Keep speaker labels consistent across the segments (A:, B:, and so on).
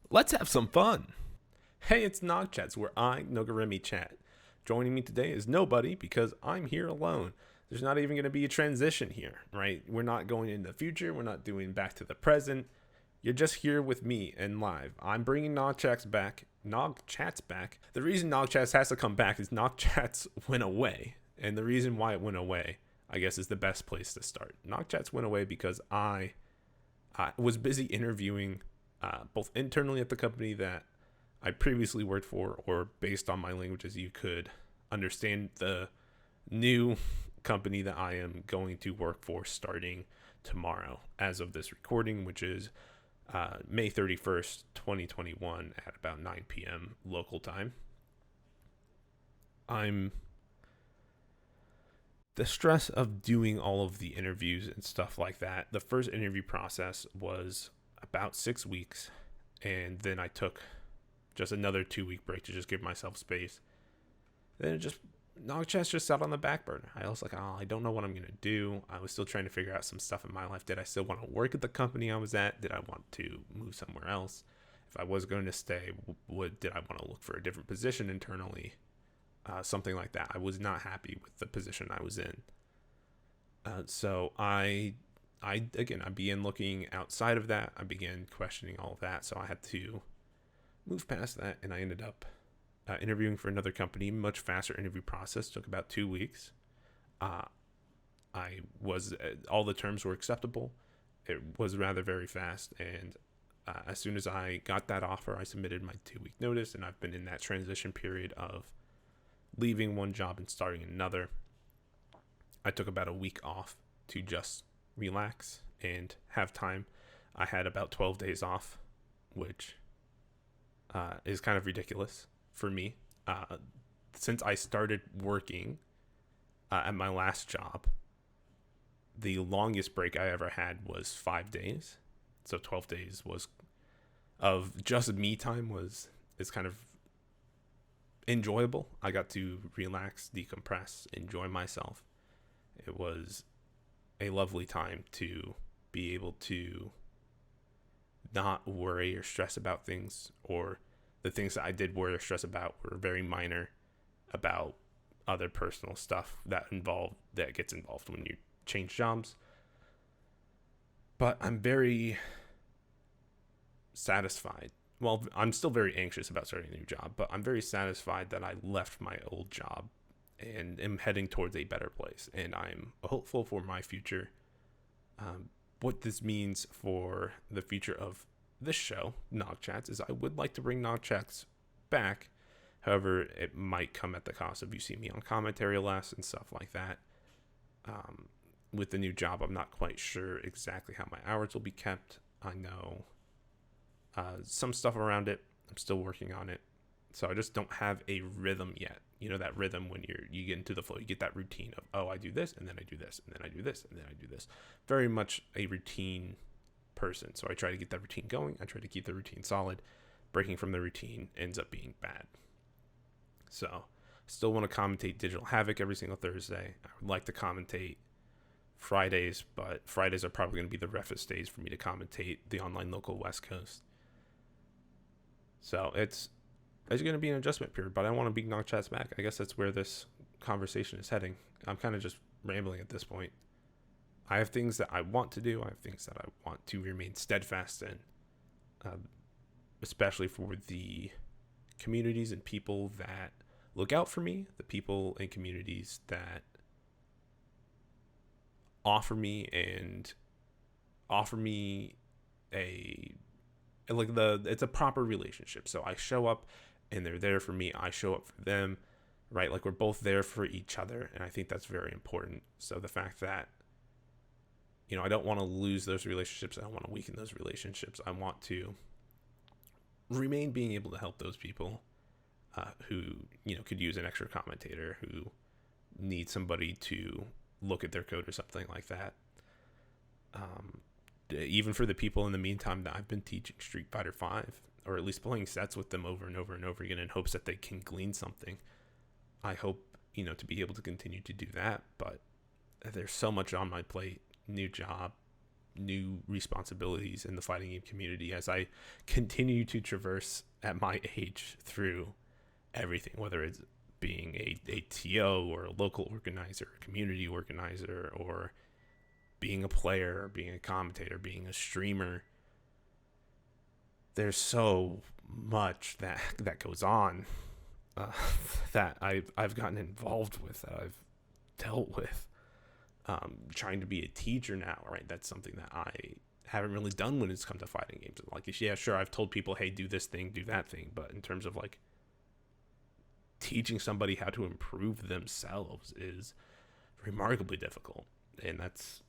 A: Let's have some fun. Hey, it's Nog Chats, where I, Nogarremi, chat. Joining me today is nobody because I'm here alone. There's not even going to be a transition here, right? We're not going into the future. We're not doing back to the present. You're just here with me and live. I'm bringing Nog Chats back. Nog Chats back. The reason Nog Chats has to come back is Nog Chats went away. And the reason why it went away, I guess, is the best place to start. Nog Chats went away because I was busy interviewing both internally at the company that I previously worked for, or based on my languages, you could understand the new company that I am going to work for starting tomorrow, as of this recording, which is May 31st, 2021, at about 9 p.m. local time. I'm the stress of doing all of the interviews and stuff like that. The first interview process was about 6 weeks, and then I took just another 2 week break to just give myself space. Then it just Nog Chats just sat on the back burner. I was like, oh, I don't know what I'm gonna do. I was still trying to figure out some stuff in my life. Did I still want to work at the company I was at? Did I want to move somewhere else? If I was going to stay, did I want to look for a different position internally? Something like that. I was not happy with the position I was in. So I began looking outside of that. I began questioning all of that. So I had to move past that, and I ended up interviewing for another company. Much faster interview process. Took about 2 weeks. I was all the terms were acceptable. It was rather very fast, and as soon as I got that offer, I submitted my 2 week notice, and I've been in that transition period of leaving one job and starting another. I took about a week off to just relax and have time. I had about 12 days off, which is kind of ridiculous for me. Since I started working at my last job, the longest break I ever had was 5 days. So 12 days was of just me time is kind of enjoyable. I got to relax, decompress, enjoy myself. It was a lovely time to be able to not worry or stress about things, or the things that I did worry or stress about were very minor about other personal stuff that gets involved when you change jobs. But I'm very satisfied. Well, I'm still very anxious about starting a new job, but I'm very satisfied that I left my old job and am heading towards a better place. And I'm hopeful for my future. What this means for the future of this show, Nog Chats, is I would like to bring Nog Chats back. However, it might come at the cost of you see me on commentary less and stuff like that. With the new job, I'm not quite sure exactly how my hours will be kept. I know some stuff around it. I'm still working on it. So I just don't have a rhythm yet. You know, that rhythm when you get into the flow, you get that routine of, oh, I do this, and then I do this, and then I do this, and then I do this. Very much a routine person. So I try to get that routine going. I try to keep the routine solid. Breaking from the routine ends up being bad. So still want to commentate Digital Havoc every single Thursday. I would like to commentate Fridays, but Fridays are probably going to be the roughest days for me to commentate the online local West Coast. So it's going to be an adjustment period, but I want to be Nog Chats back. I guess that's where this conversation is heading. I'm kind of just rambling at this point. I have things that I want to do. I have things that I want to remain steadfast in, especially for the communities and people that look out for me, the people and communities that offer me it's a proper relationship. So I show up and they're there for me. I show up for them, right? Like we're both there for each other. And I think that's very important. So the fact that, I don't want to lose those relationships. I don't want to weaken those relationships. I want to remain being able to help those people who, could use an extra commentator, who need somebody to look at their code or something like that. Even for the people in the meantime that I've been teaching Street Fighter 5, or at least playing sets with them over and over and over again in hopes that they can glean something. I hope, to be able to continue to do that, but there's so much on my plate, new job, new responsibilities in the fighting game community as I continue to traverse at my age through everything, whether it's being a TO or a local organizer, a community organizer, or being a player, or being a commentator, being a streamer. There's so much that goes on that I've gotten involved with, that I've dealt with. Trying to be a teacher now, right? That's something that I haven't really done when it's come to fighting games. Like, yeah, sure, I've told people, hey, do this thing, do that thing, but in terms of like teaching somebody how to improve themselves is remarkably difficult, and that's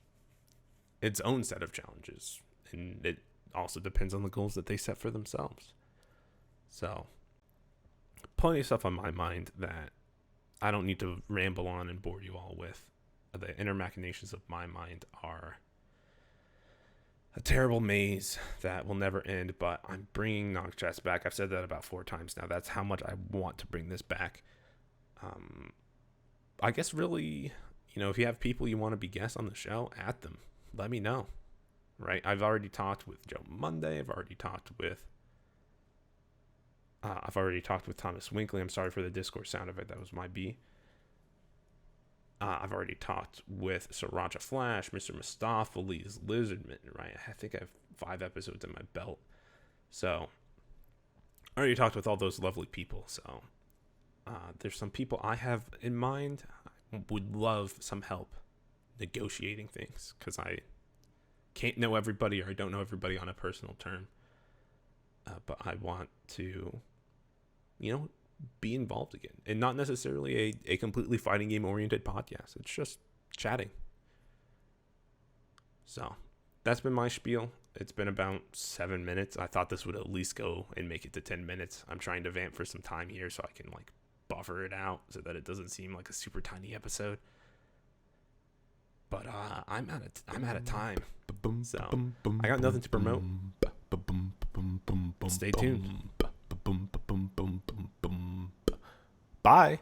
A: its own set of challenges, and it also depends on the goals that they set for themselves. So plenty of stuff on my mind that I don't need to ramble on and bore you all with. The inner machinations of my mind are a terrible maze that will never end, but I'm bringing Nog Chats back. I've said that about 4 times now. That's how much I want to bring this back. I guess really, if you have people you want to be guests on the show, add them. Let me know, right? I've already talked with Joe Monday. I've already talked with Thomas Winkley. I'm sorry for the Discord sound effect. That was my B. I've already talked with Sriracha Flash, Mr. Mustafa, Lee's Lizardman, right? I think I have 5 episodes in my belt. So, I already talked with all those lovely people. So, there's some people I have in mind. I would love some help negotiating things, because I can't know everybody, or I don't know everybody on a personal term. But I want to, be involved again, and not necessarily a completely fighting game oriented podcast. It's just chatting. So that's been my spiel. It's been about 7 minutes. I thought this would at least go and make it to 10 minutes. I'm trying to vamp for some time here so I can like buffer it out so that it doesn't seem like a super tiny episode. But I'm out of time. So I got nothing to promote. Stay tuned. Bye.